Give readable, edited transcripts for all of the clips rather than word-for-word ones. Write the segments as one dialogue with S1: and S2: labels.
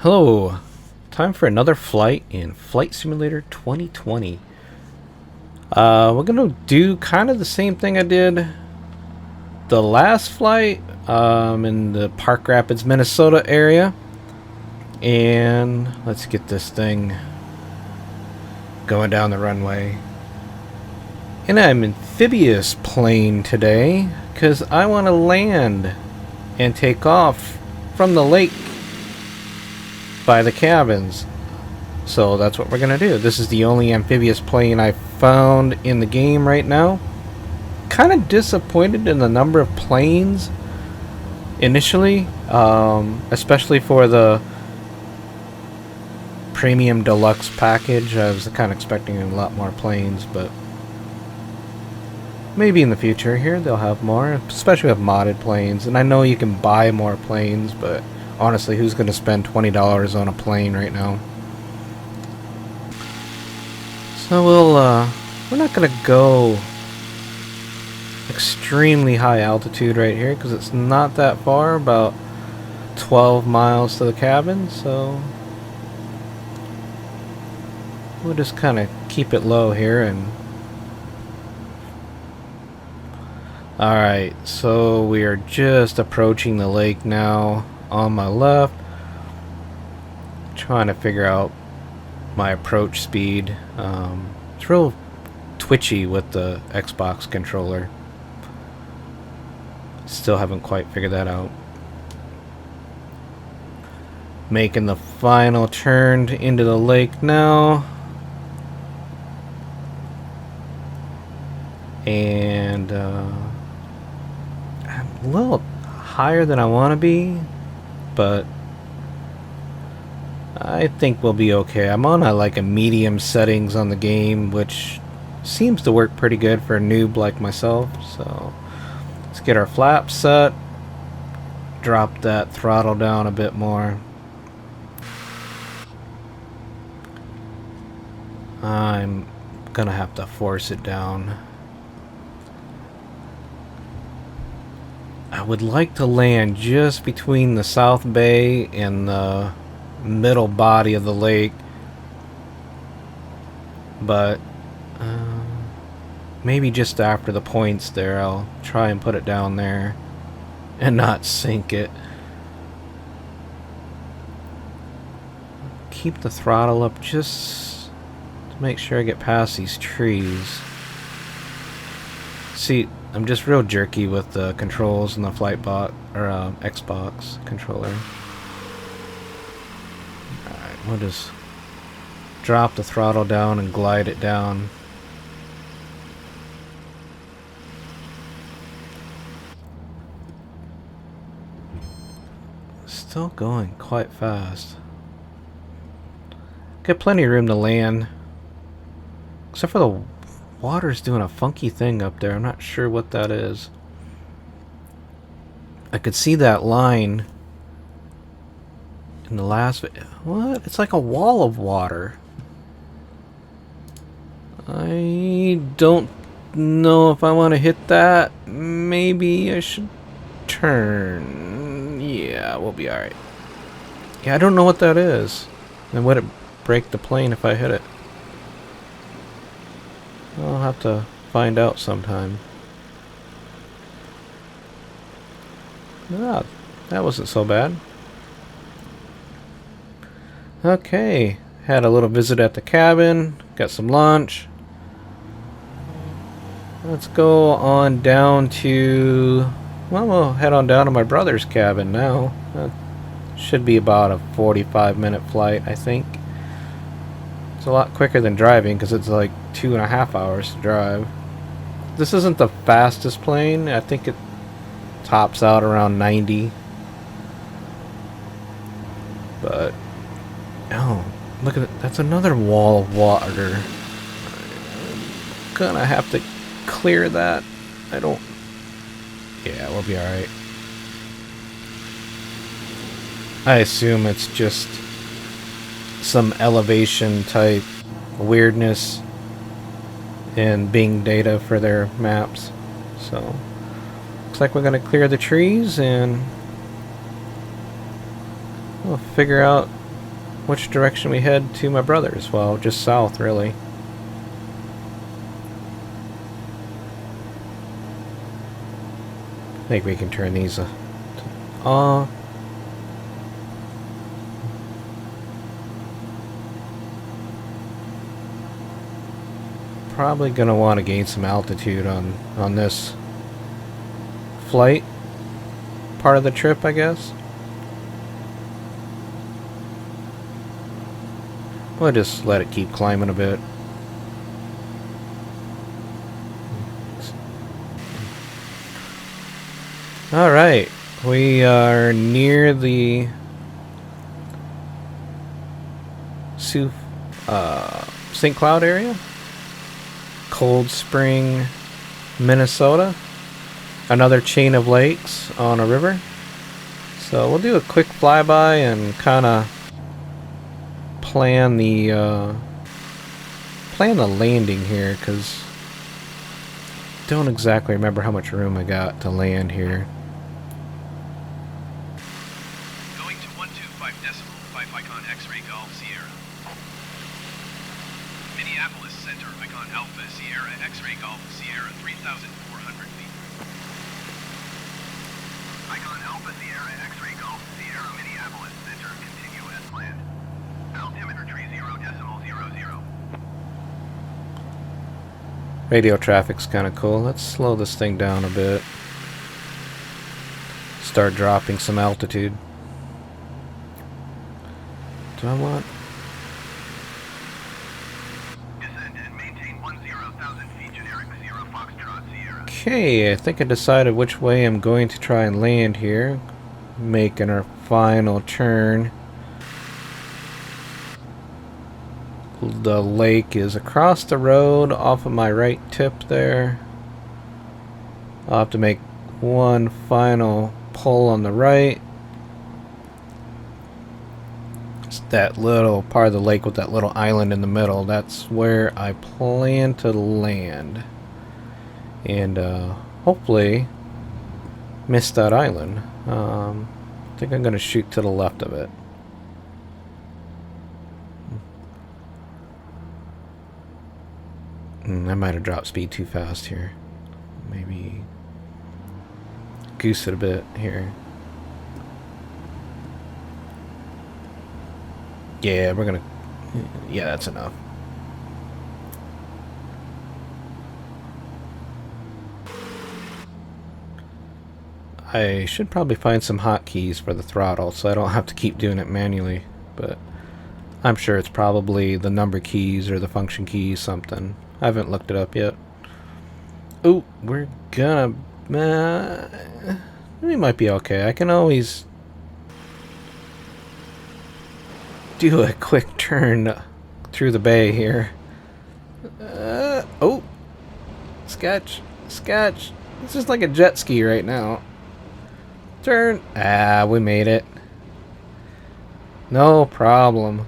S1: Hello, time for another flight in Flight Simulator 2020. We're gonna do kind of the same thing I did the last flight in the Park Rapids, Minnesota area. And let's get this thing going down the runway. In an amphibious plane today, because I want to land and take off from the lake by the cabins. So that's what we're gonna do. This is the only amphibious plane I found in the game right now. Kind of disappointed in the number of planes initially, especially for the premium deluxe package. I was kind of expecting a lot more planes, but maybe in the future here they'll have more, especially with modded planes. And I know you can buy more planes, but honestly, who's going to spend $20 on a plane right now? So we're not going to go extremely high altitude right here because it's not that far, about 12 miles to the cabin, so we'll just kind of keep it low here. And alright, so we are just approaching the lake now. On my left, trying to figure out my approach speed. It's real twitchy with the Xbox controller. Still haven't quite figured that out. Making the final turn into the lake now. And I'm a little higher than I want to be, but I think we'll be okay. I'm on a medium settings on the game, which seems to work pretty good for a noob like myself. So let's get our flaps set, drop that throttle down a bit more. I'm gonna have to force it down. I would like to land just between the South Bay and the middle body of the lake, but maybe just after the points there I'll try and put it down there and not sink it. Keep the throttle up just to make sure I get past these trees. See, I'm just real jerky with the controls and the Flightbot or Xbox controller. Alright, we'll just drop the throttle down and glide it down. Still going quite fast. Got plenty of room to land. Except for the water's doing a funky thing up there. I'm not sure what that is. I could see that line in the last video. What? It's like a wall of water. I don't know if I want to hit that. Maybe I should turn. Yeah, we'll be alright. Yeah, I don't know what that is. And would it break the plane if I hit it? I'll have to find out sometime. Ah, that wasn't so bad. Okay, had a little visit at the cabin, got some lunch. Let's go on down to, well, we'll head on down to my brother's cabin now. Should be about a 45-minute flight, I think. It's a lot quicker than driving because it's like 2.5 hours to drive. This isn't the fastest plane. I think it tops out around 90. But oh, look at it. That's another wall of water. I'm gonna have to clear that. I don't. Yeah, we'll be alright. I assume it's just some elevation type weirdness in Bing data for their maps. So looks like we're gonna clear the trees and we'll figure out which direction we head to my brother's. Well, just south, really. I think we can turn these on. Probably gonna want to gain some altitude on this flight part of the trip, I guess. We'll just let it keep climbing a bit. Alright, we are near the St. Cloud area. Cold Spring, Minnesota. Another chain of lakes on a river. So we'll do a quick flyby and kind of plan the landing here, because don't exactly remember how much room I got to land here.
S2: Going to 125.5 Icon X-ray Golf Sierra. Minneapolis Center Icon Alpha Sierra X-ray Golf Sierra 3,400 feet. Icon Alpha Sierra X-ray Golf Sierra Minneapolis Center, continue as planned. Altimeter tree 0.00.
S1: Radio traffic's kind of cool. Let's slow this thing down a bit. Start dropping some altitude. Do I want?
S2: Descend and maintain 10,000 feet, generic 0 Foxtrot Sierra.
S1: Okay, I think I decided which way I'm going to try and land here. Making our final turn. The lake is across the road off of my right tip there. I'll have to make one final pull on the right. It's that little part of the lake with that little island in the middle. That's where I plan to land. And hopefully miss that island. I think I'm going to shoot to the left of it. I might have dropped speed too fast here. Maybe goose it a bit here. Yeah, we're gonna... Yeah, that's enough. I should probably find some hotkeys for the throttle so I don't have to keep doing it manually, but I'm sure it's probably the number keys or the function keys, something. I haven't looked it up yet. Oh, we're gonna... we might be okay. I can always do a quick turn through the bay here. Oh! Sketch! Sketch! It's just like a jet ski right now. Turn! Ah, we made it. No problem.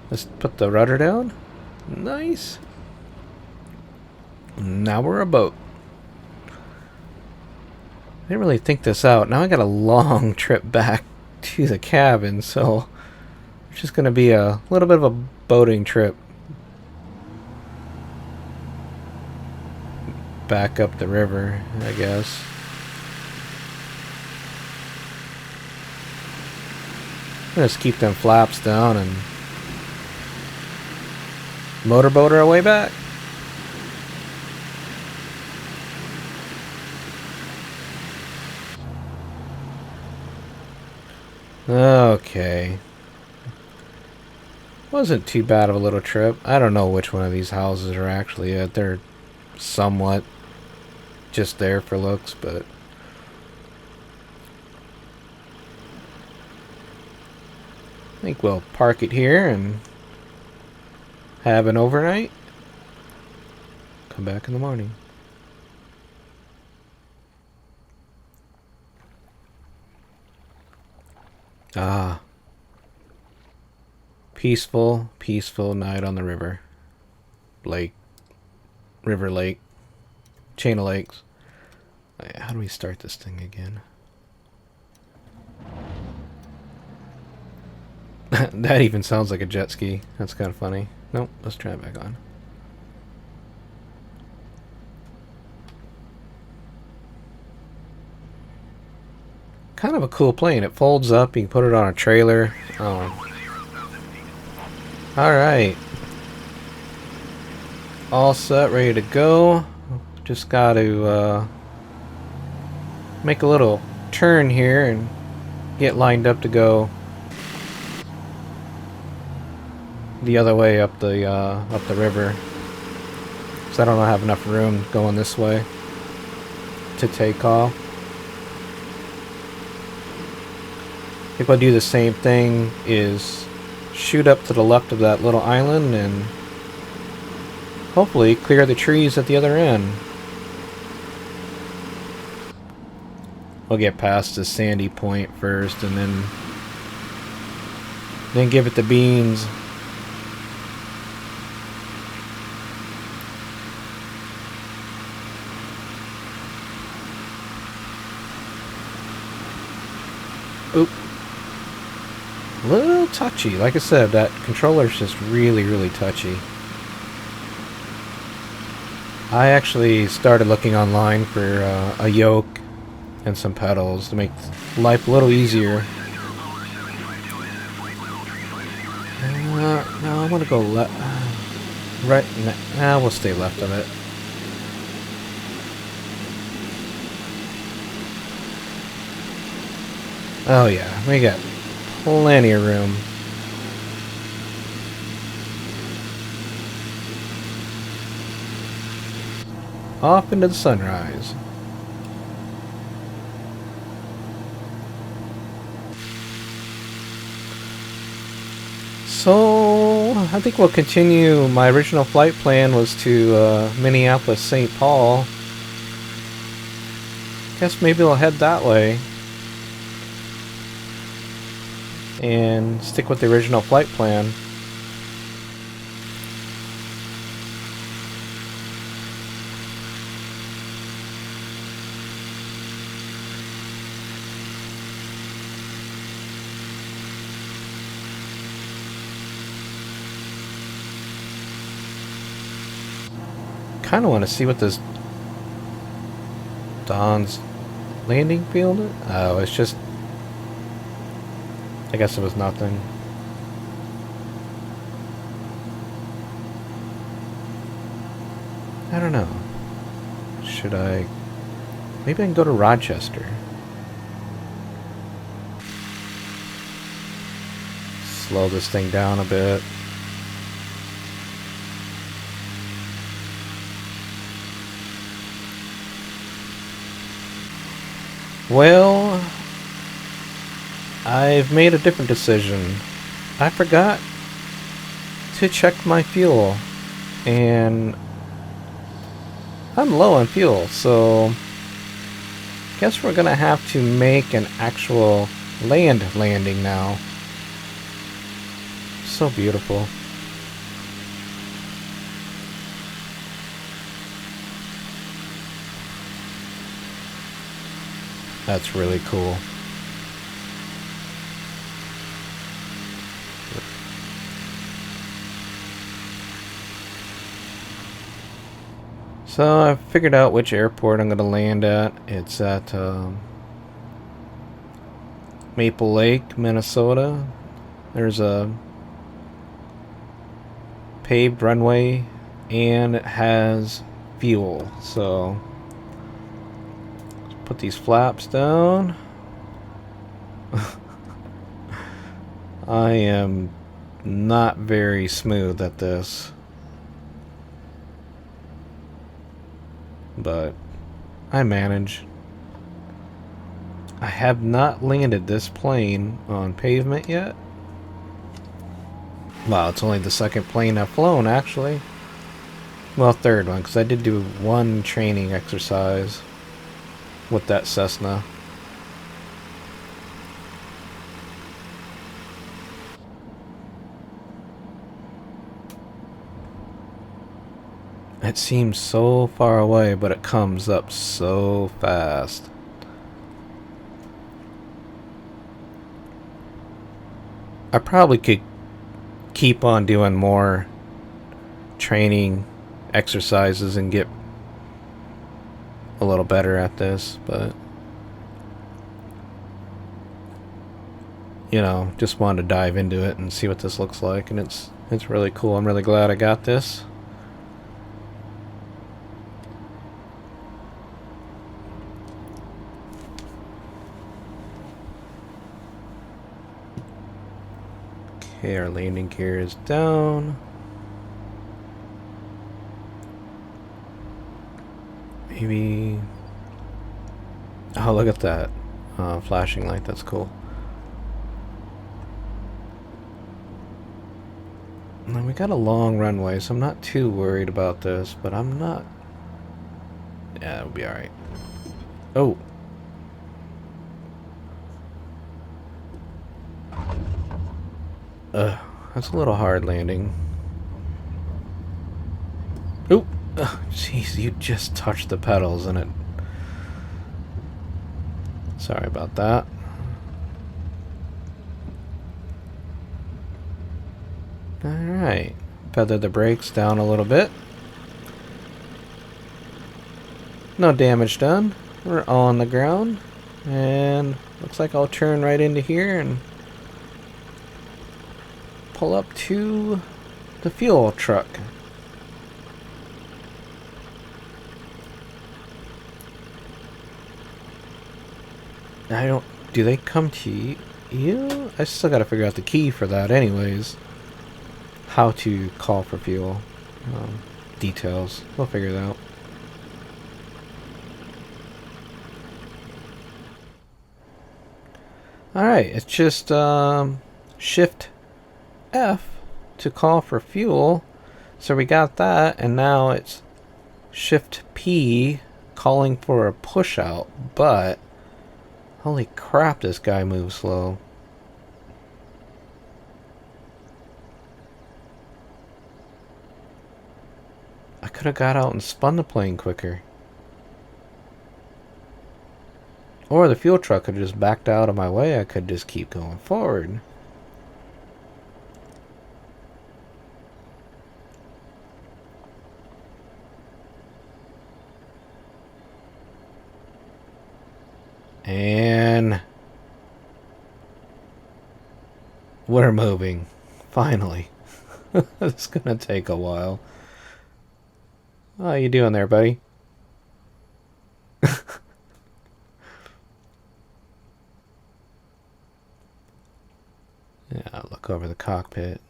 S1: Let's put the rudder down. Nice. Now we're a boat. I didn't really think this out. Now I got a long trip back to the cabin, so it's just going to be a little bit of a boating trip. Back up the river, I guess. Just keep them flaps down and motorboat our way back. Okay. Wasn't too bad of a little trip. I don't know which one of these houses are actually at. They're somewhat just there for looks, but I think we'll park it here and have an overnight. Come back in the morning. Ah. Peaceful, peaceful night on the river. Lake. River lake. Chain of lakes. How do we start this thing again? That even sounds like a jet ski. That's kind of funny. Nope, let's try it back on. Kind of a cool plane. It folds up. You can put it on a trailer. Oh. Alright. All set, ready to go. Just got to make a little turn here and get lined up to go the other way up the river. So I don't have enough room going this way to take off. I think I'll do the same thing, is shoot up to the left of that little island and hopefully clear the trees at the other end. We'll get past the sandy point first and then give it the beans. Oop. A little touchy. Like I said, that controller's just really, really touchy. I actually started looking online for a yoke and some pedals to make life a little easier. No, I want to go left. Right. Nah, we'll stay left of it. Oh yeah, we got plenty of room. Off into the sunrise. So, I think we'll continue. My original flight plan was to Minneapolis, St. Paul. Guess maybe we'll head that way. And stick with the original flight plan. Kind of want to see what this Don's landing field is. Oh, it's just, I guess it was nothing. I don't know. Should I? Maybe I can go to Rochester. Slow this thing down a bit. Well, I've made a different decision. I forgot to check my fuel, and I'm low on fuel, so guess we're gonna have to make an actual land landing now. So beautiful. That's really cool. So I figured out which airport I'm going to land at. It's at Maple Lake, Minnesota. There's a paved runway and it has fuel. So put these flaps down. I am not very smooth at this, but I manage. I have not landed this plane on pavement yet. Wow, it's only the second plane I've flown, actually. Well, third one, because I did do one training exercise with that Cessna. It seems so far away, but it comes up so fast. I probably could keep on doing more training exercises and get a little better at this, but you know, just wanted to dive into it and see what this looks like, and it's really cool. I'm really glad I got this. Okay, our landing gear is down. Maybe... Oh, look at that. Flashing light, that's cool. Now we got a long runway, so I'm not too worried about this, but I'm not... Yeah, it'll be alright. Oh! That's a little hard landing. Oop! Jeez, you just touched the pedals and it... Sorry about that. Alright. Feather the brakes down a little bit. No damage done. We're on the ground. And looks like I'll turn right into here and pull up to the fuel truck. Do they come to you? I still gotta figure out the key for that anyways. How to call for fuel. Details. We'll figure it out. Alright, it's just Shift F to call for fuel. So we got that, and now it's Shift P calling for a push out, but holy crap, this guy moves slow. I could have got out and spun the plane quicker. Or the fuel truck could have just backed out of my way. I could just keep going forward. And we're moving. Finally. It's gonna take a while. How you doing there, buddy? Yeah, look over the cockpit.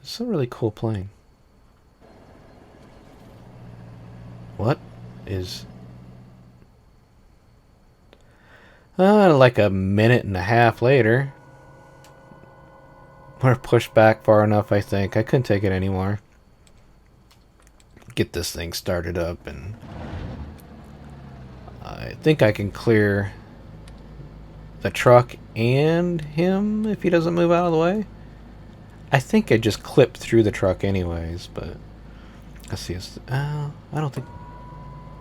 S1: It's a really cool plane. What is... like a minute and a half later. We're pushed back far enough, I think. I couldn't take it anymore. Get this thing started up, and I think I can clear the truck and him if he doesn't move out of the way. I think I just clipped through the truck anyways, but let's see. I don't think...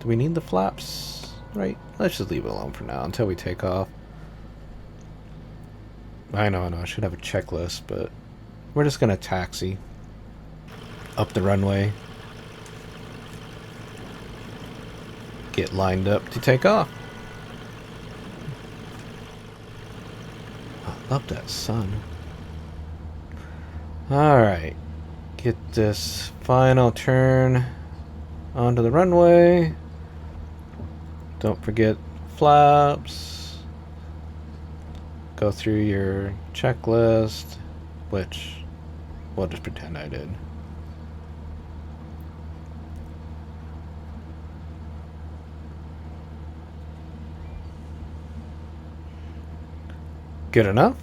S1: Do we need the flaps? Right, let's just leave it alone for now until we take off. I know, I should have a checklist, but we're just gonna taxi up the runway. Get lined up to take off. I love that sun. Alright, get this final turn onto the runway. Don't forget flaps. Go through your checklist, which we'll just pretend I did. Good enough?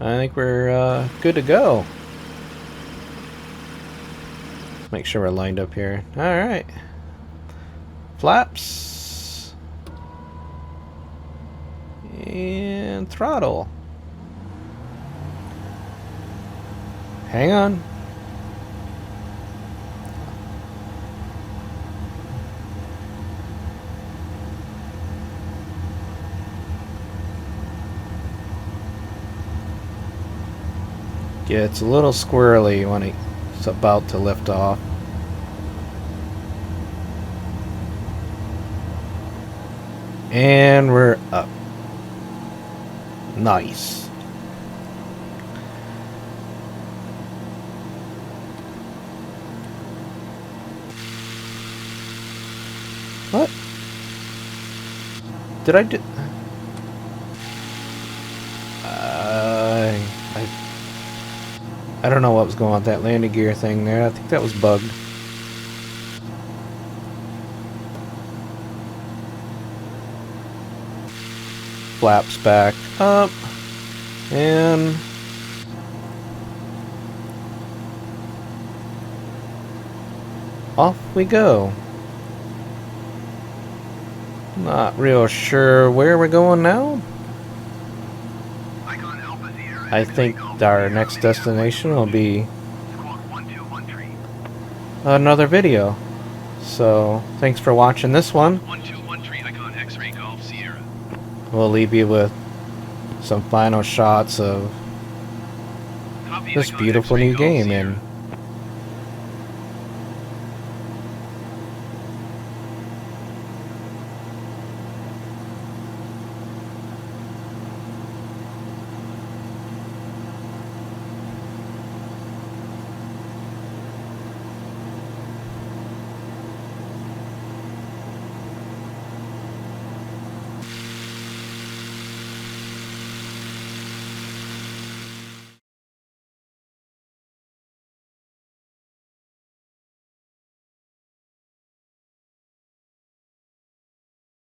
S1: I think we're good to go. Make sure we're lined up here. Alright. Flaps. And throttle. Hang on. Gets a little squirrely when it's about to lift off. And we're up. Nice. What? Did I do... I don't know what was going on with that landing gear thing there. I think that was bugged. Flaps back up. And... off we go. Not real sure where we're going now.
S2: Icon Alpha Sierra
S1: I
S2: X-ray
S1: think
S2: Golf
S1: our
S2: Sierra
S1: next
S2: Mini
S1: destination will be
S2: Squawk 121
S1: another video. So, thanks for watching this one.
S2: 121 Icon X-ray Golf Sierra.
S1: We'll leave you with some final shots of
S2: Copy
S1: this
S2: Icon
S1: beautiful
S2: X-ray
S1: new
S2: Golf
S1: game
S2: Sierra.
S1: and